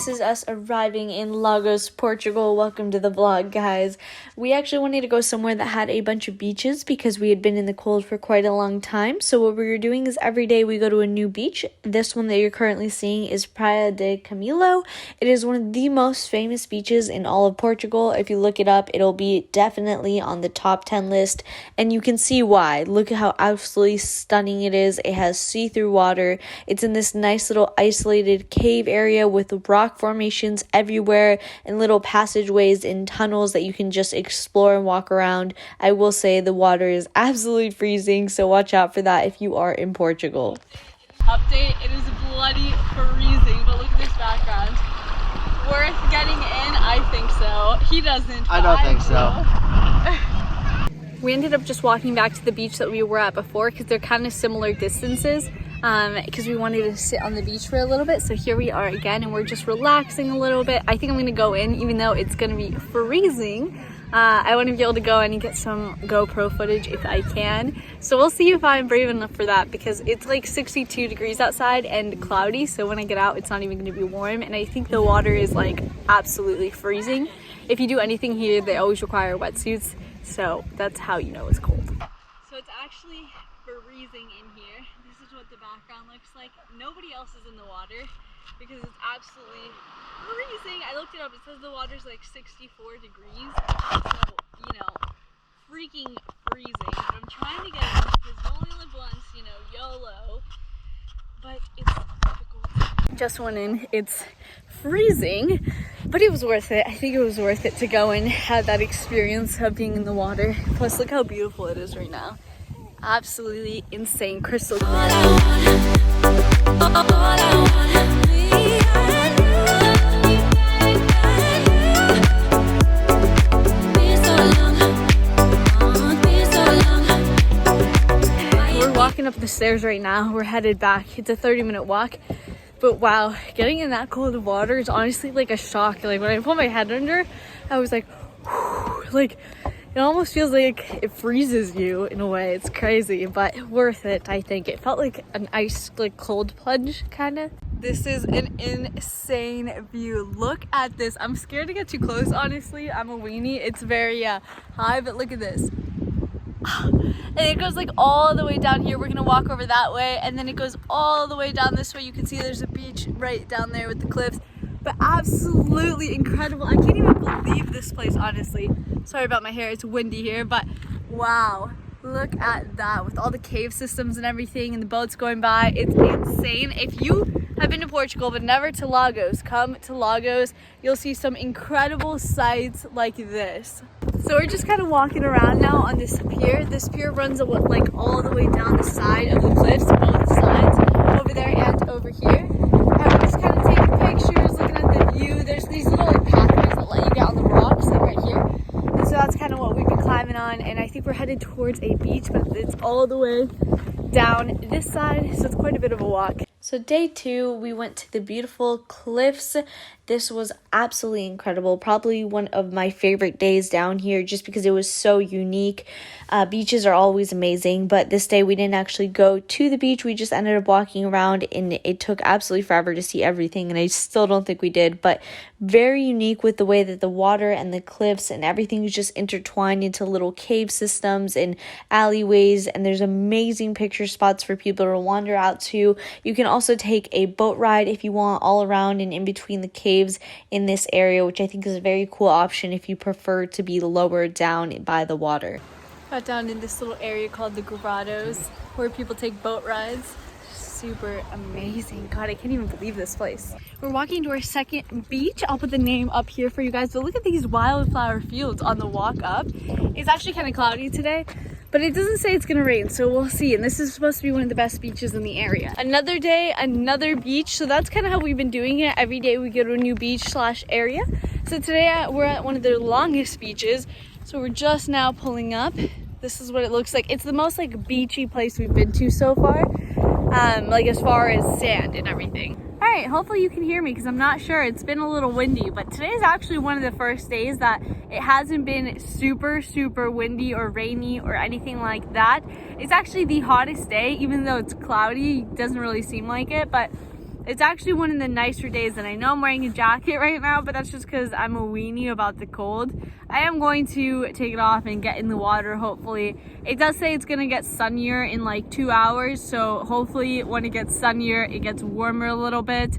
this is us arriving in Lagos, Portugal. Welcome to the vlog, guys. We actually wanted to go somewhere that had a bunch of beaches because we had been in the cold for quite a long time. So what we were doing is every day we go to a new beach. This one that you're currently seeing is Praia Camilo. It is one of the most famous beaches in all of Portugal. If you look it up, it'll be definitely on the top 10 list, and you can see why. Look at how absolutely stunning it is. It has see-through water. It's in this nice little isolated cave area with rock formations everywhere and little passageways and tunnels that you can just explore and walk around. I will say the water is absolutely freezing, so watch out for that if you are in Portugal. Update, it is bloody freezing, but look at this background. Worth getting in? I think so. He doesn't. I don't think so. We ended up just walking back to the beach that we were at before because they're kind of similar distances. Because we wanted to sit on the beach for a little bit. So here we are again, and we're just relaxing a little bit. I think I'm gonna go in, even though it's gonna be freezing. I want to be able to go in and get some GoPro footage if I can. So we'll see if I'm brave enough for that, because it's like 62 degrees outside and cloudy. So when I get out, it's not even gonna be warm. And I think the water is like absolutely freezing. If you do anything here, they always require wetsuits. So that's how you know it's cold. So it's actually freezing in here. This is what the background looks like. Nobody else is in the water because it's absolutely freezing. I looked it up. It says the water's like 64 degrees. So, you know, freaking freezing. But I'm trying to get in because you only live once, you know, YOLO. But it's difficult. Just went in. It's freezing, but it was worth it. I think it was worth it to go and have that experience of being in the water. Plus, look how beautiful it is right now. Absolutely insane, crystal clear. We're walking up the stairs right now. We're headed back. It's a 30-minute walk. But wow, getting in that cold water is honestly like a shock. Like when I put my head under, I was like, whew, like it almost feels like it freezes you in a way. It's crazy, but worth it, I think. It felt like an ice, like cold plunge, kind of. This is an insane view. Look at this. I'm scared to get too close, honestly. I'm a weenie. It's very high, but look at this. And it goes like all the way down here. We're gonna walk over that way, and then it goes all the way down this way. You can see there's a beach right down there with the cliffs, but absolutely incredible. I can't even believe this place, honestly. Sorry about my hair, it's windy here, but wow, look at that with all the cave systems and everything and the boats going by. It's insane. If you have been to Portugal but never to Lagos, come to Lagos. You'll see some incredible sights like this. So we're just kind of walking around now on this pier. This pier runs like all the way down the side of the cliffs, both sides, over there and over here. And we're just kind of taking pictures, looking at the view. There's these little like pathways that let you get on the rocks, like right here. And so that's kind of what we've been climbing on. And I think we're headed towards a beach, but it's all the way down this side. So it's quite a bit of a walk. So day 2, we went to the beautiful cliffs. This was absolutely incredible. Probably one of my favorite days down here just because it was so unique. Beaches are always amazing, but this day we didn't actually go to the beach. We just ended up walking around, and it took absolutely forever to see everything, and I still don't think we did, but very unique with the way that the water and the cliffs and everything is just intertwined into little cave systems and alleyways, and there's amazing picture spots for people to wander out to. You can also take a boat ride if you want, all around and in between the caves in this area, which I think is a very cool option if you prefer to be lower down by the water. Got down in this little area called the Grottos where people take boat rides. Super amazing. God, I can't even believe this place. We're walking to our second beach. I'll put the name up here for you guys, but look at these wildflower fields on the walk up. It's actually kind of cloudy today, but it doesn't say it's gonna rain, so we'll see. And this is supposed to be one of the best beaches in the area. Another day, another beach. So that's kind of how we've been doing it. Every day we go to a new beach / area. So today we're at one of the longest beaches. So we're just now pulling up. This is what it looks like. It's the most like beachy place we've been to so far. Like as far as sand and everything. All right, hopefully you can hear me because I'm not sure. It's been a little windy, but today is actually one of the first days that it hasn't been super windy or rainy or anything like that. It's actually the hottest day, even though it's cloudy. It doesn't really seem like it, but It's actually one of the nicer days, and I know I'm wearing a jacket right now, but that's just because I'm a weenie about the cold. I am going to take it off and get in the water, hopefully. It does say it's gonna get sunnier in like 2 hours, so hopefully when it gets sunnier, it gets warmer a little bit.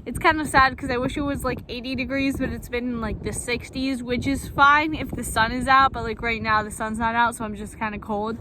It's kind of sad because I wish it was like 80 degrees, but it's been in like the 60s, which is fine if the sun is out, but like right now the sun's not out, so I'm just kind of cold.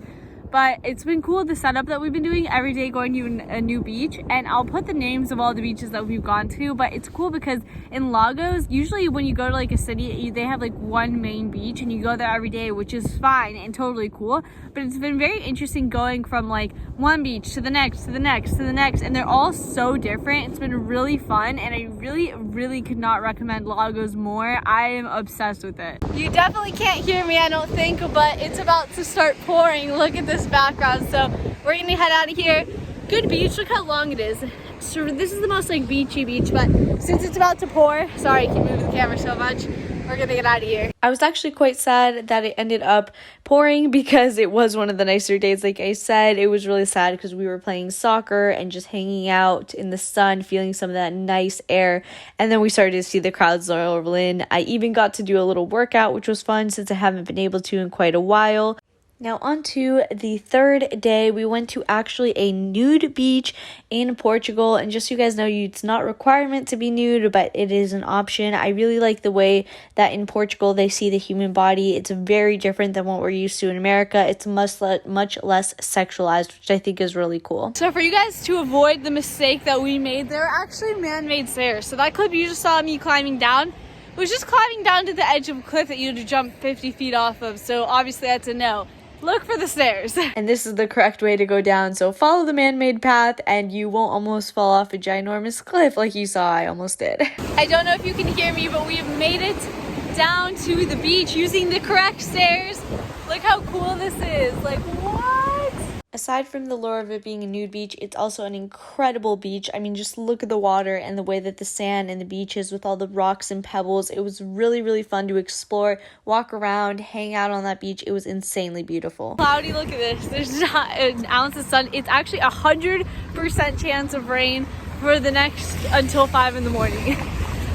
But it's been cool, the setup that we've been doing every day, going to a new beach. And I'll put the names of all the beaches that we've gone to, but it's cool because in Lagos, usually when you go to like a city, they have like one main beach and you go there every day, which is fine and totally cool. But it's been very interesting going from like one beach to the next, to the next, to the next, and they're all so different. It's been really fun, and I really could not recommend Lagos more. I am obsessed with it. You definitely can't hear me, I don't think, but it's about to start pouring. Look at this background. So we're gonna head out of here. Good beach, look how long it is. So this is the most like beachy beach, but since it's about to pour, sorry I keep moving the camera so much, we're gonna get out of here. I was actually quite sad that it ended up pouring because it was one of the nicer days. Like I said, it was really sad because we were playing soccer and just hanging out in the sun, feeling some of that nice air. And then we started to see the crowds roll in. I even got to do a little workout, which was fun since I haven't been able to in quite a while. Now on to the third day, we went to actually a nude beach in Portugal, and just so you guys know, it's not a requirement to be nude, but it is an option. I really like the way that in Portugal they see the human body. It's very different than what we're used to in America. It's much less sexualized, which I think is really cool. So for you guys to avoid the mistake that we made, there are actually man-made stairs. So that clip you just saw me climbing down was just climbing down to the edge of a cliff that you had to jump 50 feet off of. So obviously that's a no. Look for the stairs. And this is the correct way to go down. So follow the man-made path and you won't almost fall off a ginormous cliff like you saw I almost did. I don't know if you can hear me, but we have made it down to the beach using the correct stairs. Look how cool this is. Like, what? Aside from the lure of it being a nude beach, it's also an incredible beach. I mean, just look at the water and the way that the sand and the beach is with all the rocks and pebbles. It was really fun to explore, walk around, hang out on that beach. It was insanely beautiful. Cloudy, look at this. There's not an ounce of sun. It's actually 100% chance of rain for the next until 5 in the morning.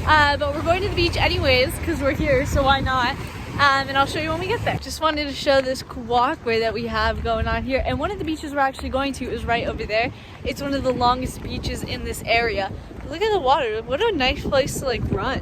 But we're going to the beach anyways because we're here, so why not? And I'll show you when we get there. Just wanted to show this walkway that we have going on here. And one of the beaches we're actually going to is right over there. It's one of the longest beaches in this area. Look at the water. What a nice place to like run.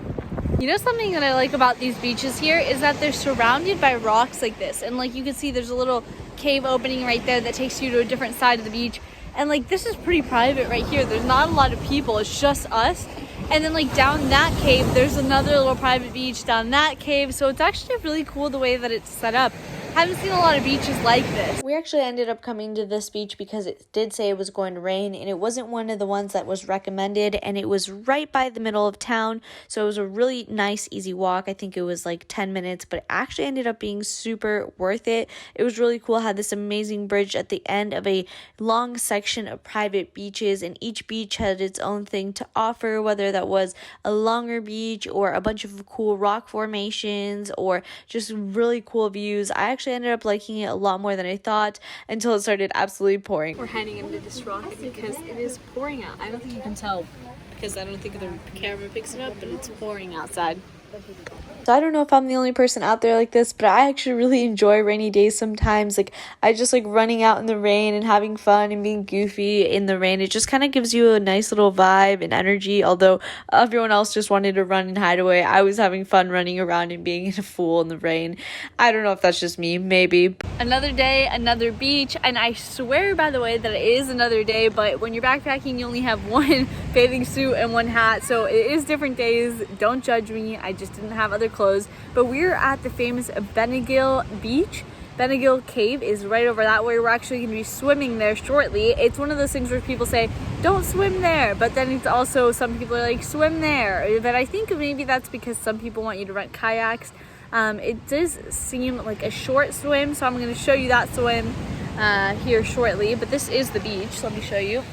You know, something that I like about these beaches here is that they're surrounded by rocks like this. And like you can see there's a little cave opening right there that takes you to a different side of the beach. And like this is pretty private right here. There's not a lot of people. It's just us. And then like down that cave, there's another little private beach down that cave. So it's actually really cool the way that it's set up. Haven't seen a lot of beaches like this. We actually ended up coming to this beach because it did say it was going to rain, and it wasn't one of the ones that was recommended, and it was right by the middle of town, so it was a really nice, easy walk. I think it was like 10 minutes, but it actually ended up being super worth it. It was really cool. It had this amazing bridge at the end of a long section of private beaches, and each beach had its own thing to offer, whether that was a longer beach or a bunch of cool rock formations or just really cool views. I actually ended up liking it a lot more than I thought until it started absolutely pouring. We're heading into this rock because it is pouring out. I don't think you can tell because I don't think the camera picks it up, but it's pouring outside. So I don't know if I'm the only person out there like this, but I actually really enjoy rainy days sometimes. Like, I just like running out in the rain and having fun and being goofy in the rain. It just kind of gives you a nice little vibe and energy. Although everyone else just wanted to run and hide away, I was having fun running around and being a fool in the rain. I don't know if that's just me, maybe. Another day, another beach, and I swear, by the way, that it is another day, but when you're backpacking, you only have one bathing suit and one hat, so it is different days. Don't judge me. I just didn't have other clothes. But we're at the famous Benagil Beach. Benagil Cave is right over that way. We're actually going to be swimming there shortly. It's one of those things where people say, don't swim there, but then it's also, some people are like, swim there. But I think maybe that's because some people want you to rent kayaks. It does seem like a short swim, so I'm going to show you that swim here shortly. But this is the beach. Let me show you.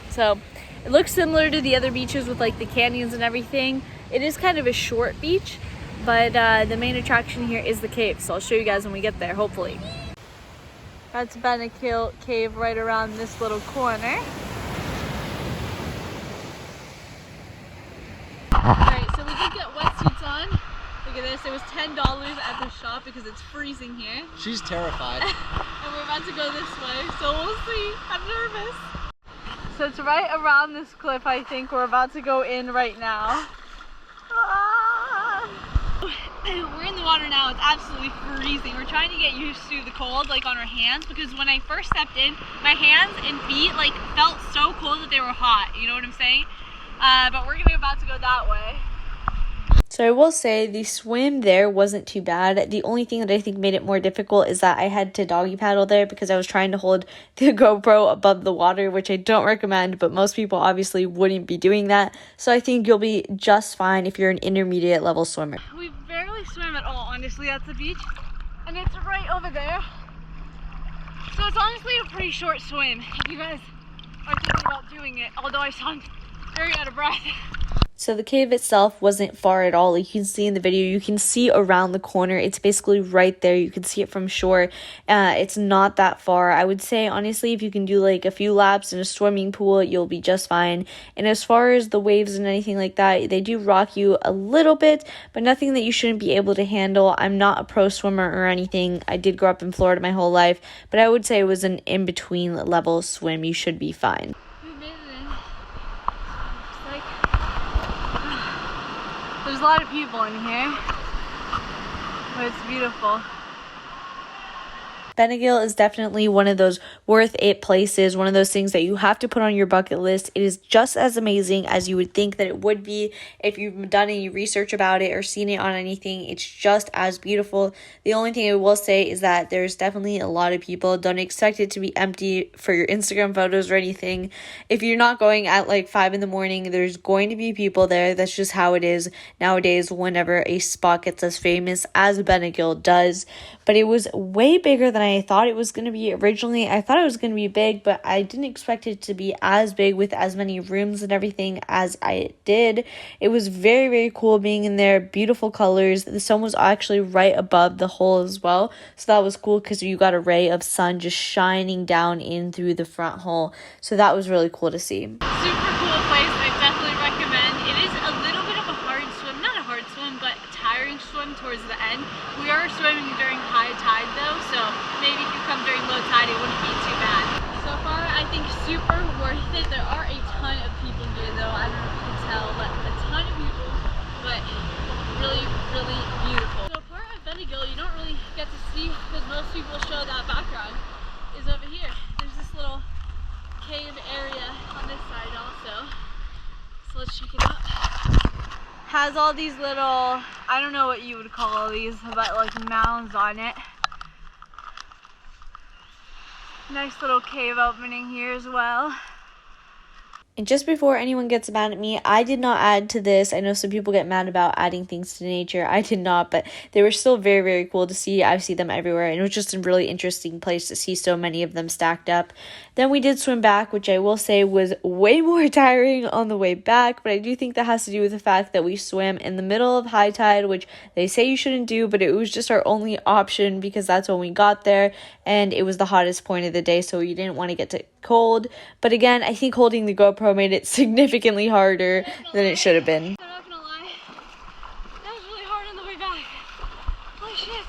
So it looks similar to the other beaches with like the canyons and everything. It is kind of a short beach, but the main attraction here is the cave. So I'll show you guys when we get there, hopefully. That's Benagil Cave right around this little corner. Alright, so we did get wetsuits on. Look at this, it was $10 at the shop because it's freezing here. She's terrified. And we're about to go this way, so we'll see. I'm nervous. So it's right around this cliff, I think. We're about to go in right now. Ah! We're in the water now. It's absolutely freezing. We're trying to get used to the cold, like on our hands, because when I first stepped in, my hands and feet like felt so cold that they were hot. You know what I'm saying? But we're about to go that way. So I will say the swim there wasn't too bad. The only thing that I think made it more difficult is that I had to doggy paddle there because I was trying to hold the GoPro above the water, which I don't recommend, but most people obviously wouldn't be doing that. So I think you'll be just fine if you're an intermediate level swimmer. We barely swim at all, honestly, at the beach. And it's right over there. So it's honestly a pretty short swim if you guys are thinking about doing it, although I sound very out of breath. So the cave itself wasn't far at all. Like you can see in the video, you can see around the corner. It's basically right there. You can see it from shore. It's not that far. I would say, honestly, if you can do like a few laps in a swimming pool, you'll be just fine. And as far as the waves and anything like that, they do rock you a little bit, but nothing that you shouldn't be able to handle. I'm not a pro swimmer or anything. I did grow up in Florida my whole life, but I would say it was an in-between level swim. You should be fine. There's a lot of people in here, but it's beautiful. Benagil is definitely one of those worth it places, one of those things that you have to put on your bucket list. It is just as amazing as you would think that it would be if you've done any research about it or seen it on anything. It's just as beautiful. The only thing I will say is that there's definitely a lot of people. Don't expect it to be empty for your Instagram photos or anything. If you're not going at like 5 in the morning, there's going to be people there. That's just how it is nowadays whenever a spot gets as famous as Benagil does. But it was way bigger than I thought it was going to be originally. I thought it was going to be big, but I didn't expect it to be as big with as many rooms and everything as I did. It was very, very cool being in there. Beautiful colors. The sun was actually right above the hole as well. So that was cool because you got a ray of sun just shining down in through the front hole. So that was really cool to see. Super cool place. I definitely recommend. It is a little bit of a hard swim. Not a hard swim, but tiring swim towards the end. We are swimming during high tide though, so maybe if you come during low tide it wouldn't be too bad. So far I think super worth it. There are a ton of people here though, I don't know if you can tell, but a ton of people, but really, really beautiful. So part of Benagil you don't really get to see because most people show that background is over here. There's this little cave area on this side also, so let's check it out. Has all these little, I don't know what you would call these, but like mounds on it. Nice little cave opening here as well. And just before anyone gets mad at me, I did not add to this. I know some people get mad about adding things to nature. I did not, but they were still very, very cool to see. I see them everywhere, and it was just a really interesting place to see so many of them stacked up. Then we did swim back, which I will say was way more tiring on the way back, but I do think that has to do with the fact that we swam in the middle of high tide, which they say you shouldn't do, but it was just our only option because that's when we got there, and it was the hottest point of the day, so we didn't want to get cold. But again, I think holding the GoPro made it significantly harder than it should have been. I'm not gonna lie, that was really hard on the way back. Holy shit.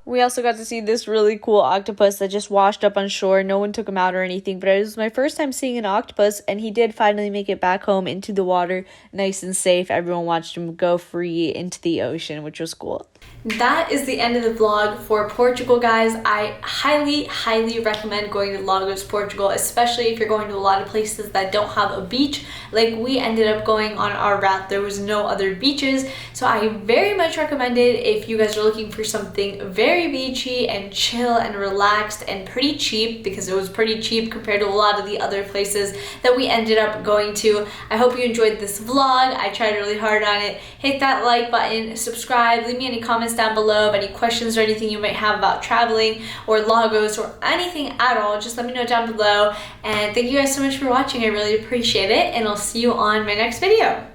We also got to see this really cool octopus that just washed up on shore. No one took him out or anything, but it was my first time seeing an octopus, and he did finally make it back home into the water, nice and safe. Everyone watched him go free into the ocean, which was cool. That is the end of the vlog for Portugal, guys. I highly recommend going to Lagos, Portugal, especially if you're going to a lot of places that don't have a beach. Like we ended up going on our route, there was no other beaches, so I very much recommend it if you guys are looking for something very beachy and chill and relaxed and pretty cheap, because it was pretty cheap compared to a lot of the other places that we ended up going to. I hope you enjoyed this vlog. I tried really hard on it. Hit that like button, subscribe, leave me any comments down below of any questions or anything you might have about traveling or Lagos or anything at all. Just let me know down below, and thank you guys so much for watching. I really appreciate it, and I'll see you on my next video.